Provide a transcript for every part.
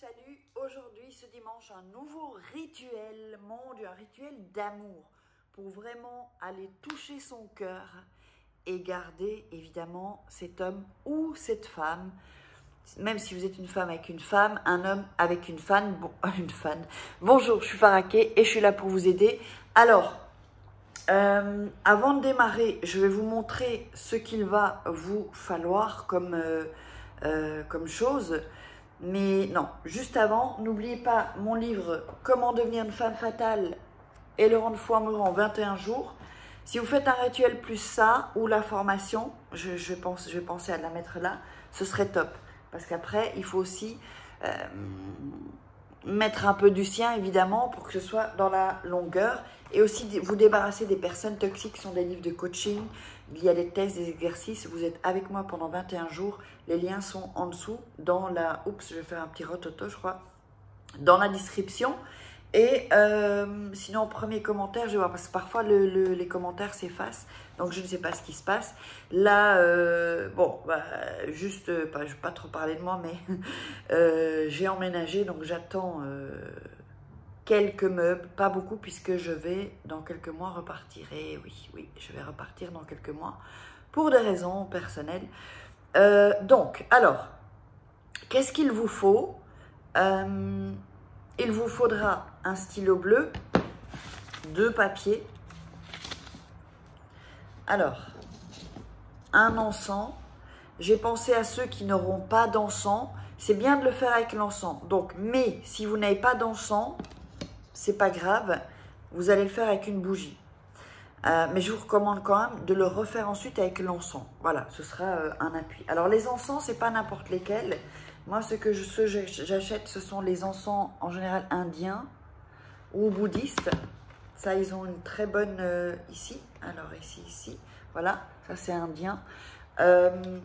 Salut, aujourd'hui ce dimanche un nouveau rituel, mon Dieu, un rituel d'amour pour vraiment aller toucher son cœur et garder évidemment cet homme ou cette femme, même si vous êtes une femme avec une femme, un homme avec une fan. Bonjour, je suis Faraké et je suis là pour vous aider. Alors, avant de démarrer, je vais vous montrer ce qu'il va vous falloir comme chose. Mais non, juste avant, n'oubliez pas mon livre « Comment devenir une femme fatale et le rendre fou amoureux en 21 jours ». Si vous faites un rituel plus ça, ou la formation, je vais penser à la mettre là, ce serait top. Parce qu'après, il faut aussi mettre un peu du sien, évidemment, pour que ce soit dans la longueur. Et aussi vous débarrasser des personnes toxiques qui sont des livres de coaching. Il y a des tests, des exercices. Vous êtes avec moi pendant 21 jours. Les liens sont en dessous dans la... Oups, je vais faire un petit rototo, je crois. Dans la description. Et sinon, premier commentaire, je vais voir, parce que parfois les commentaires s'effacent. Donc, je ne sais pas ce qui se passe. Là, bon, bah, juste, je ne vais pas trop parler de moi, mais j'ai emménagé, donc j'attends quelques meubles, pas beaucoup, puisque je vais dans quelques mois repartir. Et oui, je vais repartir dans quelques mois pour des raisons personnelles. Donc, alors, qu'est-ce qu'il vous faut? Il vous faudra un stylo bleu, 2 papiers. Alors, un encens. J'ai pensé à ceux qui n'auront pas d'encens. C'est bien de le faire avec l'encens. Donc, mais si vous n'avez pas d'encens, c'est pas grave. Vous allez le faire avec une bougie. Mais je vous recommande quand même de le refaire ensuite avec l'encens. Voilà, ce sera un appui. Alors, les encens, c'est pas n'importe lesquels. Moi, ce que j'achète, ce sont les encens en général indiens ou bouddhistes. Ça, ils ont une très bonne ici. Alors, ici. Voilà, ça c'est indien. Je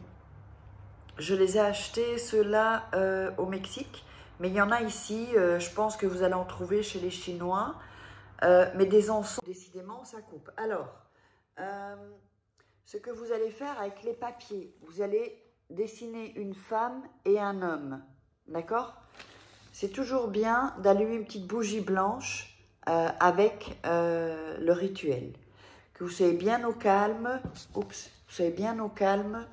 les ai achetés, ceux-là, au Mexique. Mais il y en a ici, je pense que vous allez en trouver chez les Chinois. Mais des encens, décidément, ça coupe. Alors, ce que vous allez faire avec les papiers, vous allez dessiner une femme et un homme. D'accord? C'est toujours bien d'allumer une petite bougie blanche avec le rituel. Que vous soyez bien au calme. Oups, vous soyez bien au calme.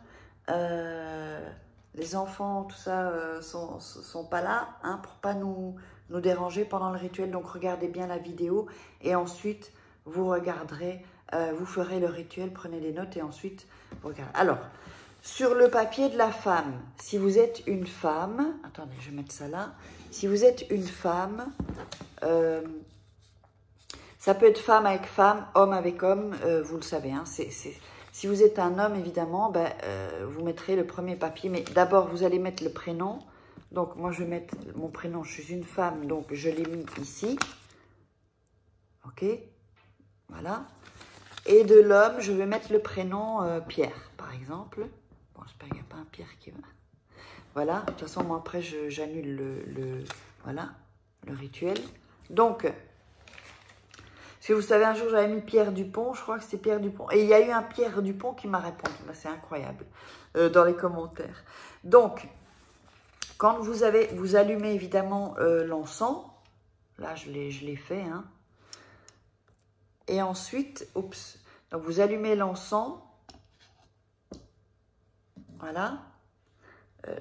Les enfants, tout ça, sont pas là hein, pour pas nous déranger pendant le rituel. Donc, regardez bien la vidéo et ensuite, vous regarderez, vous ferez le rituel, prenez des notes et ensuite, vous regardez. Alors, sur le papier de la femme, si vous êtes une femme, attendez, je vais mettre ça là. Si vous êtes une femme, ça peut être femme avec femme, homme avec homme, vous le savez. Hein, si vous êtes un homme, évidemment, ben, vous mettrez le premier papier. Mais d'abord, vous allez mettre le prénom. Donc, moi, je vais mettre mon prénom. Je suis une femme, donc je l'ai mis ici. OK, voilà. Et de l'homme, je vais mettre le prénom Pierre, par exemple. Bon, j'espère qu'il n'y a pas un Pierre qui va... Voilà, de toute façon, moi, après, j'annule voilà, le rituel. Donc, si vous savez, un jour, j'avais mis Pierre Dupont, je crois que c'était Pierre Dupont. Et il y a eu un Pierre Dupont qui m'a répondu. C'est incroyable, dans les commentaires. Donc, quand vous allumez évidemment l'encens. Là, je l'ai fait, hein. Et ensuite, oups, donc vous allumez l'encens. Voilà.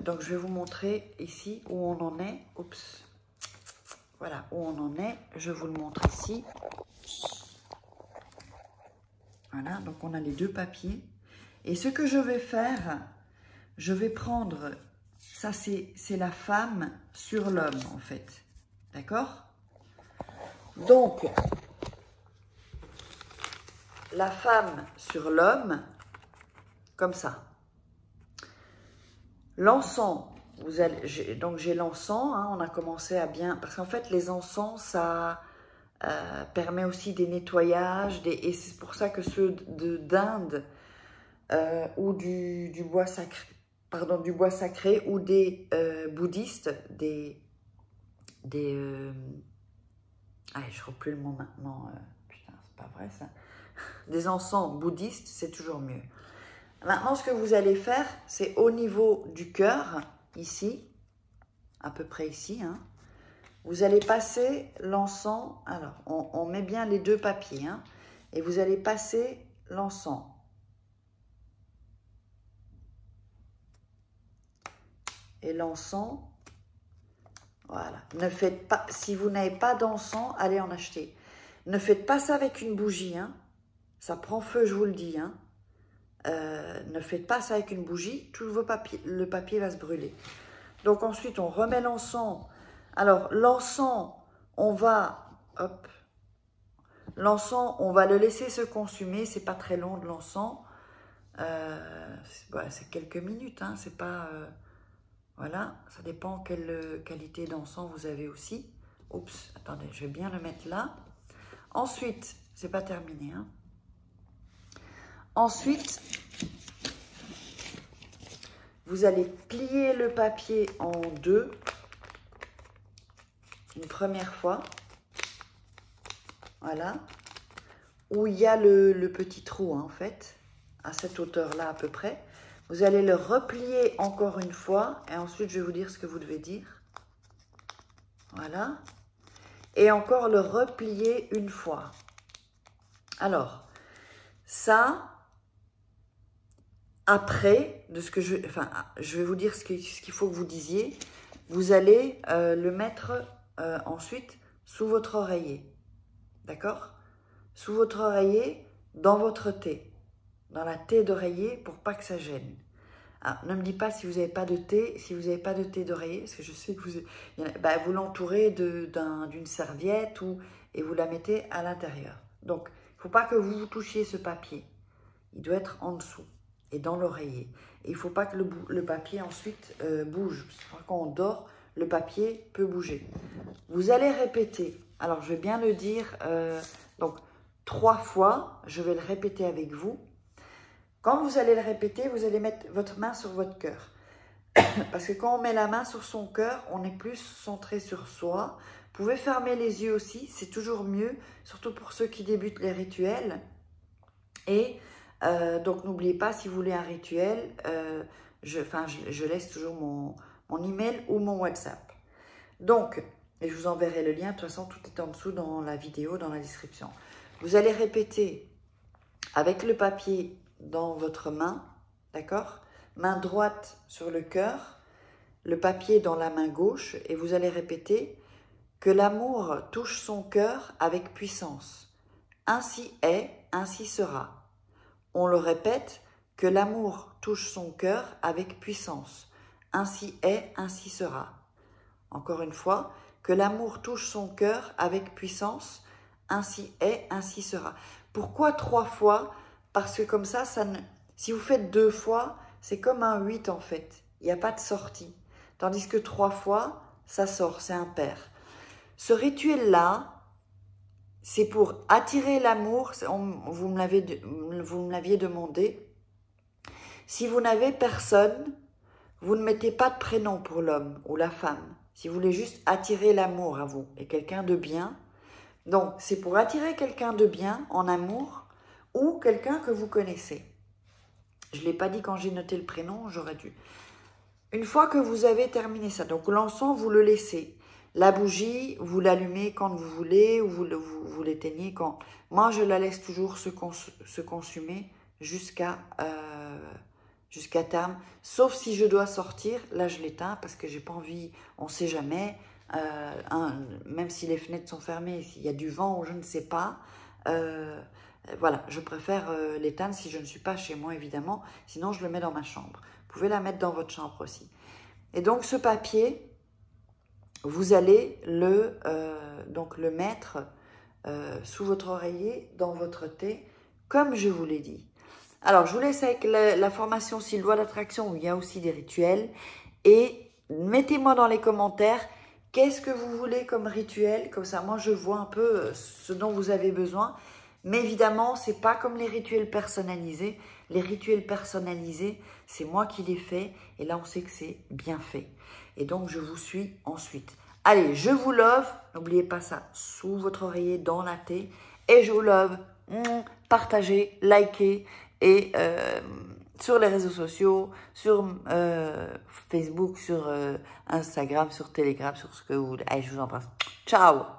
Donc, je vais vous montrer ici où on en est. Oups. Voilà, où on en est. Je vous le montre ici. Voilà, donc on a les 2 papiers. Et ce que je vais faire, je vais prendre... Ça, c'est la femme sur l'homme, en fait. D'accord? Donc... la femme sur l'homme, comme ça. L'encens, donc j'ai l'encens, hein, on a commencé à bien... Parce qu'en fait, les encens, ça permet aussi des nettoyages, et c'est pour ça que ceux d'Inde ou du bois sacré, du bois sacré, ou des bouddhistes, allez, je ne trouve plus le mot maintenant, putain, c'est pas vrai ça. Des encens bouddhistes, c'est toujours mieux. Maintenant, ce que vous allez faire, c'est au niveau du cœur, ici. à peu près ici, hein. Vous allez passer l'encens, alors on met bien les deux papiers, hein, et vous allez passer l'encens. Et l'encens, voilà. Ne faites pas, si vous n'avez pas d'encens, allez en acheter. Ne faites pas ça avec une bougie, hein. Ça prend feu, je vous le dis, hein. Ne faites pas ça avec une bougie, tout le papier va se brûler. Donc ensuite, on remet l'encens. Alors, l'encens, on va, hop, l'encens, on va le laisser se consumer. C'est pas très long de l'encens. C'est quelques minutes, hein. C'est pas, voilà, ça dépend quelle qualité d'encens vous avez aussi. Oups, attendez, je vais bien le mettre là. Ensuite, c'est pas terminé, hein. Ensuite, vous allez plier le papier en deux, une première fois, voilà, où il y a le petit trou, hein, en fait, à cette hauteur-là à peu près. Vous allez le replier encore une fois, et ensuite je vais vous dire ce que vous devez dire. Voilà. Et encore le replier une fois. Alors, ça... Après, de ce que je vais vous dire ce qu'il faut que vous disiez. Vous allez le mettre ensuite sous votre oreiller. D'accord? Sous votre oreiller, dans votre thé. Dans la thé d'oreiller pour pas que ça gêne. Ah, ne me dis pas si vous n'avez pas de thé, d'oreiller, parce que je sais que vous l'entourez d'une serviette et vous la mettez à l'intérieur. Donc, il ne faut pas que vous touchiez ce papier. Il doit être en dessous et dans l'oreiller. Il ne faut pas que le papier ensuite bouge. Parce que quand on dort, le papier peut bouger. Vous allez répéter. Alors, je vais bien le dire. Donc, 3 fois. Je vais le répéter avec vous. Quand vous allez le répéter, vous allez mettre votre main sur votre cœur. Parce que quand on met la main sur son cœur, on est plus centré sur soi. Vous pouvez fermer les yeux aussi. C'est toujours mieux. Surtout pour ceux qui débutent les rituels. Et... donc, n'oubliez pas, si vous voulez un rituel, je laisse toujours mon email ou mon WhatsApp. Donc, et je vous enverrai le lien. De toute façon, tout est en dessous dans la vidéo, dans la description. Vous allez répéter avec le papier dans votre main, d'accord? Main droite sur le cœur, le papier dans la main gauche, et vous allez répéter que l'amour touche son cœur avec puissance. Ainsi est, ainsi sera. On le répète, que l'amour touche son cœur avec puissance. Ainsi est, ainsi sera. Encore une fois, que l'amour touche son cœur avec puissance. Ainsi est, ainsi sera. Pourquoi 3 fois? Parce que comme ça, si vous faites 2 fois, c'est comme un 8 en fait. Il n'y a pas de sortie. Tandis que 3 fois, ça sort, c'est impair. Ce rituel-là, c'est pour attirer l'amour, vous me l'aviez demandé. Si vous n'avez personne, vous ne mettez pas de prénom pour l'homme ou la femme. Si vous voulez juste attirer l'amour à vous et quelqu'un de bien. Donc, c'est pour attirer quelqu'un de bien en amour ou quelqu'un que vous connaissez. Je ne l'ai pas dit quand j'ai noté le prénom, j'aurais dû. Une fois que vous avez terminé ça, donc l'encens, vous le laissez. La bougie, vous l'allumez quand vous voulez ou vous l'éteignez quand... Moi, je la laisse toujours se consumer jusqu'à terme. Sauf si je dois sortir, là, je l'éteins parce que j'ai pas envie, on ne sait jamais. Même si les fenêtres sont fermées, s'il y a du vent ou je ne sais pas. Voilà, je préfère l'éteindre si je ne suis pas chez moi, évidemment. Sinon, je le mets dans ma chambre. Vous pouvez la mettre dans votre chambre aussi. Et donc, ce papier... Vous allez le mettre sous votre oreiller, dans votre thé, comme je vous l'ai dit. Alors, je vous laisse avec la formation Six lois d'attraction, où il y a aussi des rituels. Et mettez-moi dans les commentaires, qu'est-ce que vous voulez comme rituel? Comme ça, moi, je vois un peu ce dont vous avez besoin. Mais évidemment, ce n'est pas comme les rituels personnalisés. Les rituels personnalisés, c'est moi qui les fais. Et là, on sait que c'est bien fait. Et donc, je vous suis ensuite. Allez, je vous love. N'oubliez pas ça, sous votre oreiller, dans la thé. Et je vous love. Partagez, likez et sur les réseaux sociaux, sur Facebook, sur Instagram, sur Telegram, sur ce que vous voulez. Allez, je vous embrasse. Ciao!